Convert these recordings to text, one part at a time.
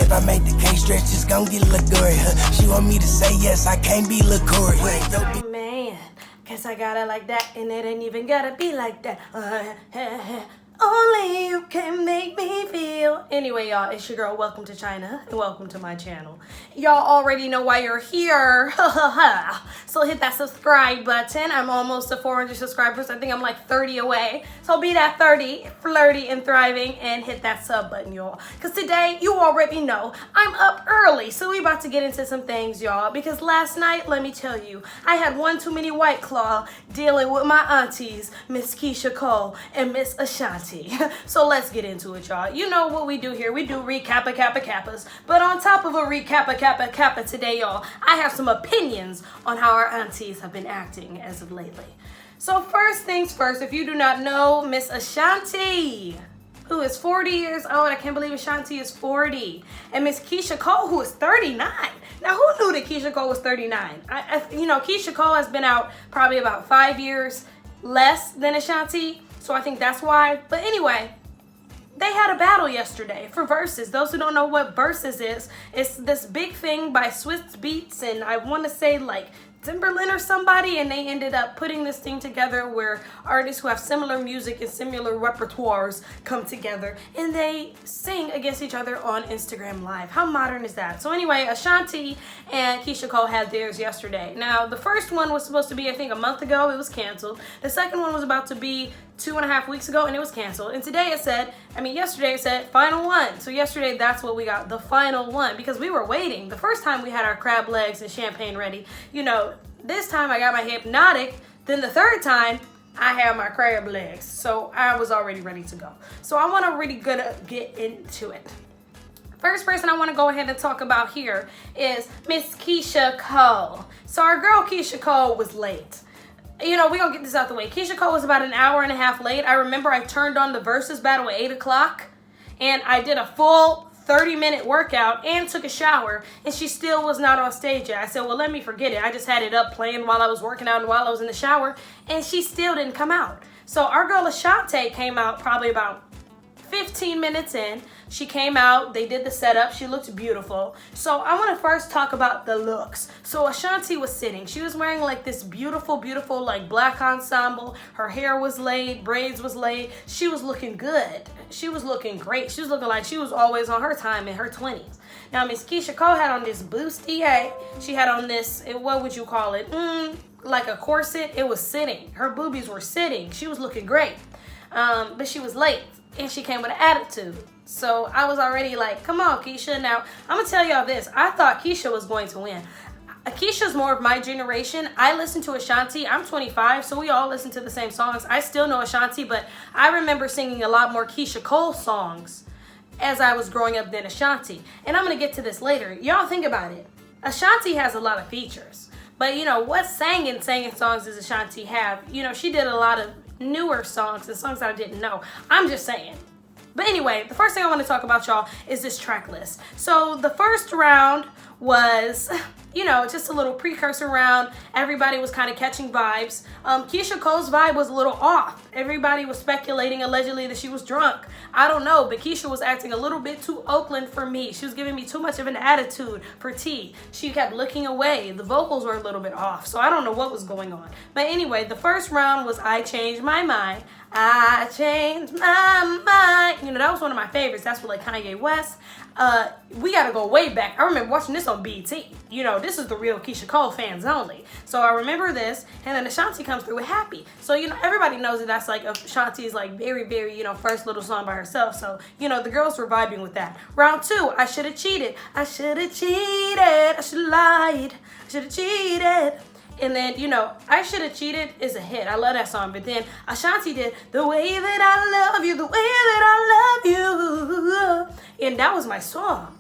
If I make the case stretch, it's gon' get laborious. She want me to say yes, I can't be laborious. Oh man, guess I got it like that, and it ain't even gotta be like that. Only you can make me feel. Anyway, y'all, it's your girl, Welcome to China, and welcome to my channel. Y'all already know why you're here. So hit that subscribe button. I'm almost to 400 subscribers. I think I'm like 30 away. So be that 30, flirty and thriving, and hit that sub button, y'all. Because today, you already know, I'm up early. So we about to get into some things, y'all. Because last night, let me tell you, I had one too many White Claw dealing with my aunties, Miss Keyshia Cole and Miss Ashanti. So let's get into it, y'all. You know what we do here. We do recappa kappa kappas. But on top of a recappa kappa kappa today, y'all, I have some opinions on how our aunties have been acting as of lately. So first things first, if you do not know, Miss Ashanti, who is 40 years old. I can't believe Ashanti is 40. And Miss Keyshia Cole, who is 39. Now, who knew that Keyshia Cole was 39? You know, Keyshia Cole has been out probably about 5 years less than Ashanti. So I think that's why. But anyway, they had a battle yesterday for Versus. Those who don't know what Versus is, it's this big thing by Swiss Beats and I want to say like Timberland or somebody, and they ended up putting this thing together where artists who have similar music and similar repertoires come together and they sing against each other on Instagram Live. How modern is that? So anyway, Ashanti and Keyshia Cole had theirs yesterday. Now, the first one was supposed to be, I think, a month ago. It was canceled. The second one was about to be 2.5 weeks ago, and it was canceled. And today it said, yesterday it said final one. So yesterday, that's what we got, the final one, because we were waiting. The first time we had our crab legs and champagne ready. You know, this time I got my Hypnotic. Then the third time, I had my crab legs. So I was already ready to go. So I want to really get into it. First person I want to go ahead and talk about here is Miss Keyshia Cole. So our girl Keyshia Cole was late. You know, we're going to get this out the way. Keyshia Cole was about an hour and a half late. I remember I turned on the Versus battle at 8 o'clock, and I did a full 30-minute workout and took a shower, and she still was not on stage yet. I said, well, let me forget it. I just had it up playing while I was working out and while I was in the shower, and she still didn't come out. So our girl Ashanti came out probably about 15 minutes in. She came out, they did the setup, she looked beautiful. So I want to first talk about the looks. So Ashanti was sitting, she was wearing like this beautiful like black ensemble. Her hair was laid, braids was laid. She was looking good. She was looking great. She was looking like she was always on her time in her 20s. Now Miss Keyshia Cole had on this bustier. She had on this, what would you call it? Like a corset. It was sitting. Her boobies were sitting. She was looking great. But she was late. And she came with an attitude. So I was already like, come on, Keyshia. Now, I'm going to tell y'all this. I thought Keyshia was going to win. Keyshia's more of my generation. I listen to Ashanti. I'm 25, so we all listen to the same songs. I still know Ashanti, but I remember singing a lot more Keyshia Cole songs as I was growing up than Ashanti. And I'm going to get to this later. Y'all think about it. Ashanti has a lot of features. But, you know, what singing songs does Ashanti have? You know, she did a lot of newer songs and songs that I didn't know. I'm just saying. But anyway, the first thing I want to talk about, y'all, is this track list. So the first round was, you know, just a little precursor round. Everybody was kind of catching vibes. Keyshia Cole's vibe was a little off. Everybody was speculating allegedly that she was drunk. I don't know, but Keyshia was acting a little bit too Oakland for me. She was giving me too much of an attitude for T. She kept looking away. The vocals were a little bit off, so I don't know what was going on. But anyway, the first round was I Changed My Mind. I changed my mind. You know, that was one of my favorites. That's with like Kanye West. We gotta go way back. I remember watching this on BT. You know, this is the real Keyshia Cole fans only. So I remember this, and then Ashanti comes through with Happy. So, you know, everybody knows that that's like Ashanti's like very, you know, first little song by herself. So, you know, the girls were vibing with that. Round two, I Should Have Cheated. I should have cheated. I should have lied. I should have cheated. And then, you know, I Should Have Cheated is a hit. I love that song. But then Ashanti did The Way That I Love You, The Way That I Love You. And that was my song.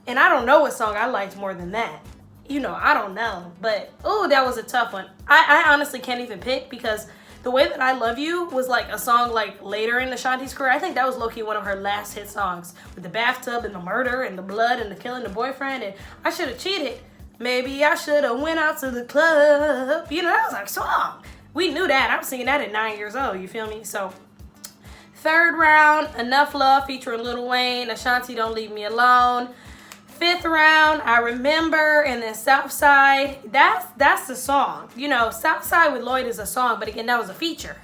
And I don't know what song I liked more than that. You know, I don't know. But, oh, that was a tough one. I honestly can't even pick because The Way That I Love You was like a song like later in Ashanti's career. I think that was low-key one of her last hit songs with the bathtub and the murder and the blood and the killing the boyfriend. And I Should Have Cheated. Maybe I should have went out to the club. You know, that was our song. We knew that. I was singing that at 9 years old. You feel me? So, third round, Enough Love featuring Lil Wayne. Ashanti, Don't Leave Me Alone. fifth round, I Remember, and then Southside. That's the song. You know, Southside with Lloyd is a song, but again, that was a feature.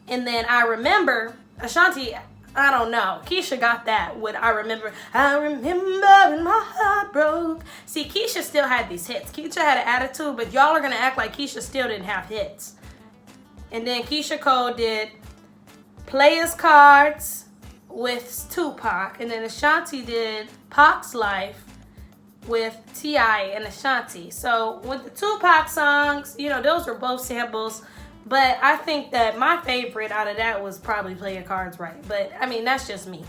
And then I Remember, Ashanti, I don't know. Keyshia got that with I Remember. I remember when my heart broke. See, Keyshia still had these hits. Keyshia had an attitude, but y'all are going to act like Keyshia still didn't have hits. And then Keyshia Cole did Players Cards with Tupac. And then Ashanti did Pac's Life with T.I. and Ashanti. So with the Tupac songs, you know, those were both samples. But I think that my favorite out of that was probably Play Your Cards Right. But, I mean, that's just me.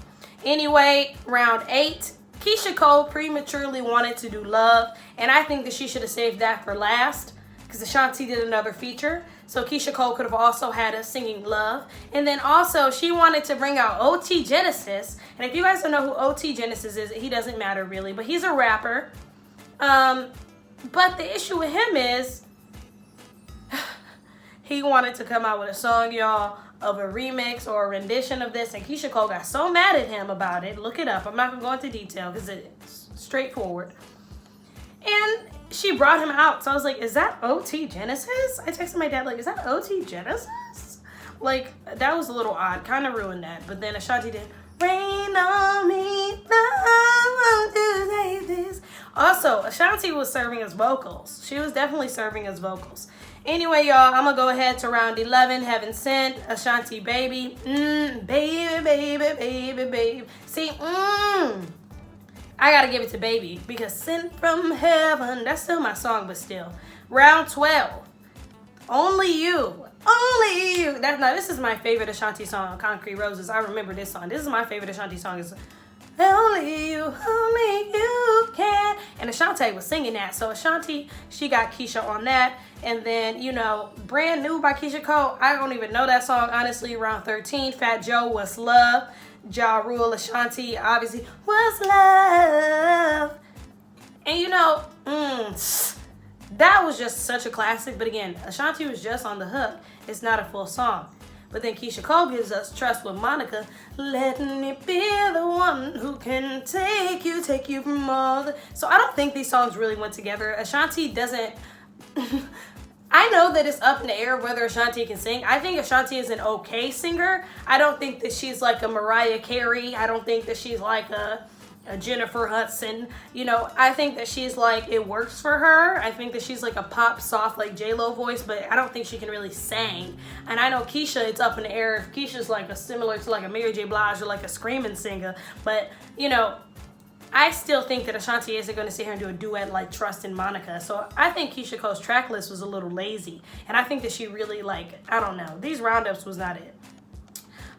Anyway, round 8, Keyshia Cole prematurely wanted to do Love. And I think that she should have saved that for last, because Ashanti did another feature. So Keyshia Cole could have also had us singing Love. And then also, she wanted to bring out OT Genesis. And if you guys don't know who OT Genesis is, he doesn't matter really. But he's a rapper. But the issue with him is he wanted to come out with a song, y'all, of a remix or a rendition of this, and Keyshia Cole got so mad at him about it. Look it up. I'm not going to go into detail because it's straightforward. And she brought him out. So I was like, is that OT Genesis? I texted my dad, like, is that OT Genesis? Like, that was a little odd. Kind of ruined that. But then Ashanti did, Rain on me, no, to say this. Also, Ashanti was serving as vocals. She was definitely serving as vocals. Anyway, y'all, I'm going to go ahead to round 11. Heaven Sent, Ashanti Baby. Baby, baby, baby, baby. See, I got to give it to Baby because Sent from Heaven, that's still my song, but still. Round 12. Only You. Only You. Now, this is my favorite Ashanti song, Concrete Roses. I remember this song. This is my favorite Ashanti song. Is only you can. And Ashanti was singing that. So Ashanti, she got Keyshia on that. And then, you know, Brand New by Keyshia Cole. I don't even know that song, honestly. Round 13, Fat Joe, What's Love? Ja Rule, Ashanti, obviously, What's Love? And, you know, that was just such a classic. But again, Ashanti was just on the hook. It's not a full song. But then Keyshia Cole gives us Trust with Monica. Let me be the one who can take you from all the... So I don't think these songs really went together. Ashanti doesn't... I know that it's up in the air whether Ashanti can sing. I think Ashanti is an okay singer. I don't think that she's like a Mariah Carey. I don't think that she's like a Jennifer Hudson. You know, I think that she's like, it works for her. I think that she's like a pop, soft, like J-Lo voice, but I don't think she can really sing. And I know Keyshia, it's up in the air. If Keisha's like similar to like a Mary J. Blige or like a screaming singer. But, you know, I still think that Ashanti isn't going to sit here and do a duet like Trust and Monica. So I think Keyshia Cole's track list was a little lazy. And I think that she really like, I don't know. These roundups was not it.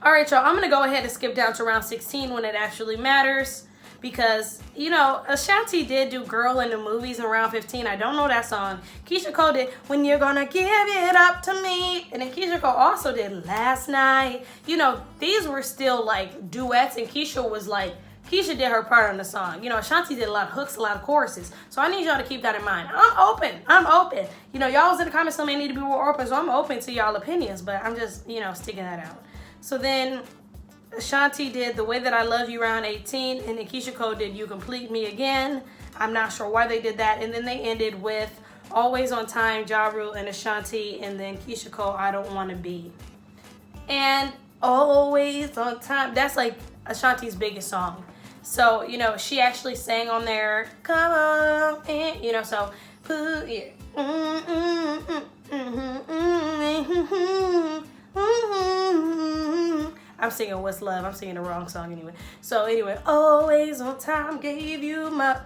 All right, y'all. I'm going to go ahead and skip down to round 16 when it actually matters. Because, you know, Ashanti did do Girl in the Movies in round 15. I don't know that song. Keyshia Cole did When You're Gonna Give It Up to Me. And then Keyshia Cole also did Last Night. You know, these were still like duets. And Keyshia was like, Keyshia did her part on the song. You know, Ashanti did a lot of hooks, a lot of choruses. So I need y'all to keep that in mind. I'm open. You know, y'all was in the comments telling me I need to be more open. So I'm open to y'all opinions. But I'm just, you know, sticking that out. So then Ashanti did The Way That I Love You round 18, and then Keyshia Cole did You Complete Me Again. I'm not sure why they did that. And then they ended with Always on Time, Ja Rule and Ashanti, and then Keyshia Cole, I Don't Want to Be. And Always on Time, that's like Ashanti's biggest song. So, you know, she actually sang on there, come on, in, you know, so, put it, I'm singing What's Love. I'm singing the wrong song anyway. So anyway, Always on Time, gave you my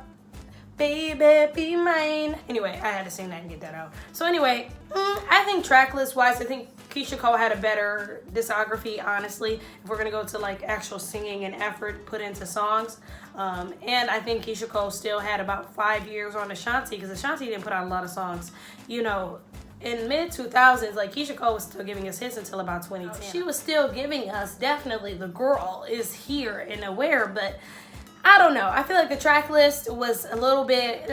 baby, be mine. Anyway, I had to sing that and get that out. So anyway, I think track list wise, I think Keyshia Cole had a better discography, honestly, if we're going to go to like actual singing and effort put into songs. And I think Keyshia Cole still had about 5 years on Ashanti, because Ashanti didn't put out a lot of songs. You know, in mid-2000s, like Keyshia Cole was still giving us hits until about 2010. She was still giving us, definitely, the girl is here and aware, but I don't know. I feel like the track list was a little bit,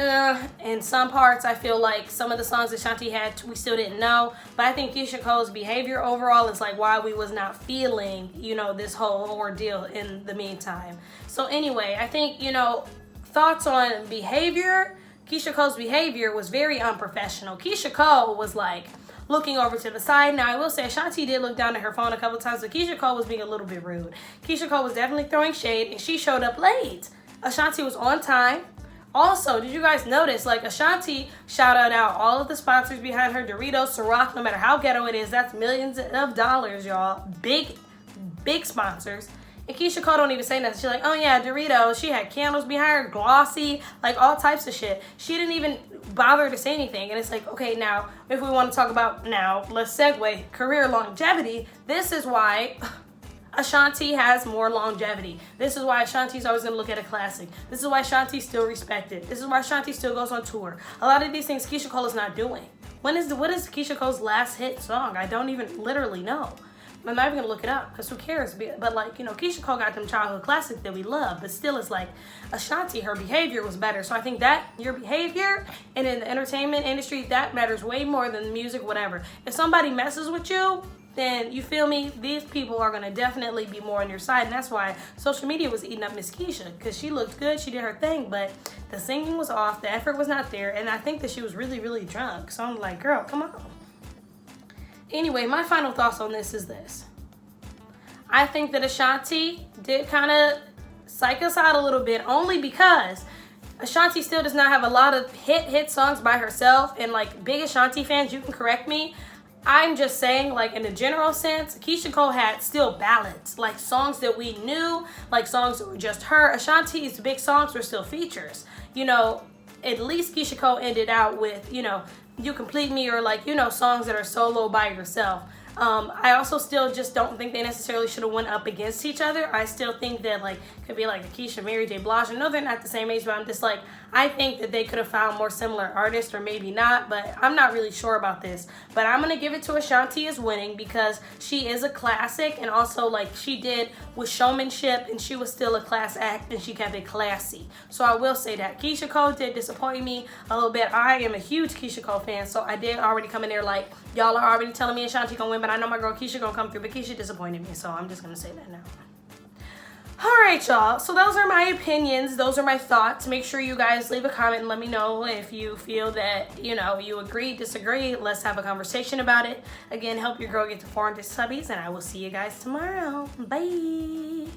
in some parts. I feel like some of the songs that Ashanti had, we still didn't know. But I think Keyshia Cole's behavior overall is like why we was not feeling, you know, this whole ordeal in the meantime. So anyway, I think, you know, thoughts on behavior. Keyshia Cole's behavior was very unprofessional. Keyshia Cole was like looking over to the side. Now, I will say Ashanti did look down at her phone a couple times, but Keyshia Cole was being a little bit rude. Keyshia Cole was definitely throwing shade, and she showed up late. Ashanti was on time. Also, did you guys notice, like, Ashanti shouted out all of the sponsors behind her, Doritos, Ciroc, no matter how ghetto it is, that's millions of dollars, y'all. Big sponsors. And Keyshia Cole don't even say nothing. She's like, oh yeah, Doritos. She had candles behind her, glossy, like all types of shit. She didn't even bother to say anything. And it's like, okay, now, if we want to talk about, now, let's segue, career longevity. This is why Ashanti has more longevity. This is why Ashanti's always going to look at a classic. This is why Ashanti's still respected. This is why Ashanti still goes on tour. A lot of these things Keyshia Cole is not doing. What is Keyshia Cole's last hit song? I don't even literally know. I'm not even going to look it up because who cares? But like, you know, Keyshia Cole got them childhood classics that we love, but still it's like Ashanti, her behavior was better. So I think that your behavior and in the entertainment industry, that matters way more than the music, whatever. If somebody messes with you, then you feel me, these people are going to definitely be more on your side. And that's why social media was eating up Miss Keyshia, because she looked good, she did her thing, but the singing was off, the effort was not there, and I think that she was really, really drunk. So I'm like, girl, come on. Anyway, my final thoughts on this is this. I think that Ashanti did kind of psych us out a little bit, only because Ashanti still does not have a lot of hit songs by herself. And like big Ashanti fans, you can correct me. I'm just saying, like, in a general sense, Keyshia Cole had still ballads, like songs that we knew, like songs that were just her. Ashanti's big songs were still features. You know, at least Keyshia Cole ended out with, you know, You Complete Me, or like, you know, songs that are solo by yourself. I also still just don't think they necessarily should have went up against each other. I still think that, like, could be like a Keisha, Mary J. Blige. I know they're not the same age, but I'm just like, I think that they could have found more similar artists, or maybe not, but I'm not really sure about this. But I'm going to give it to Ashanti as winning, because she is a classic, and also, like, she did with showmanship, and she was still a class act, and she kept it classy. So I will say that. Keyshia Cole did disappoint me a little bit. I am a huge Keyshia Cole fan, so I did already come in there like, y'all are already telling me Ashanti gonna win, but I know my girl Keyshia gonna come through, but Keyshia disappointed me, so I'm just gonna say that now. Alright, y'all, so those are my opinions, those are my thoughts. Make sure you guys leave a comment and let me know if you feel that, you know, you agree, disagree. Let's have a conversation about it. Again, help your girl get to 400 subbies, and I will see you guys tomorrow. Bye.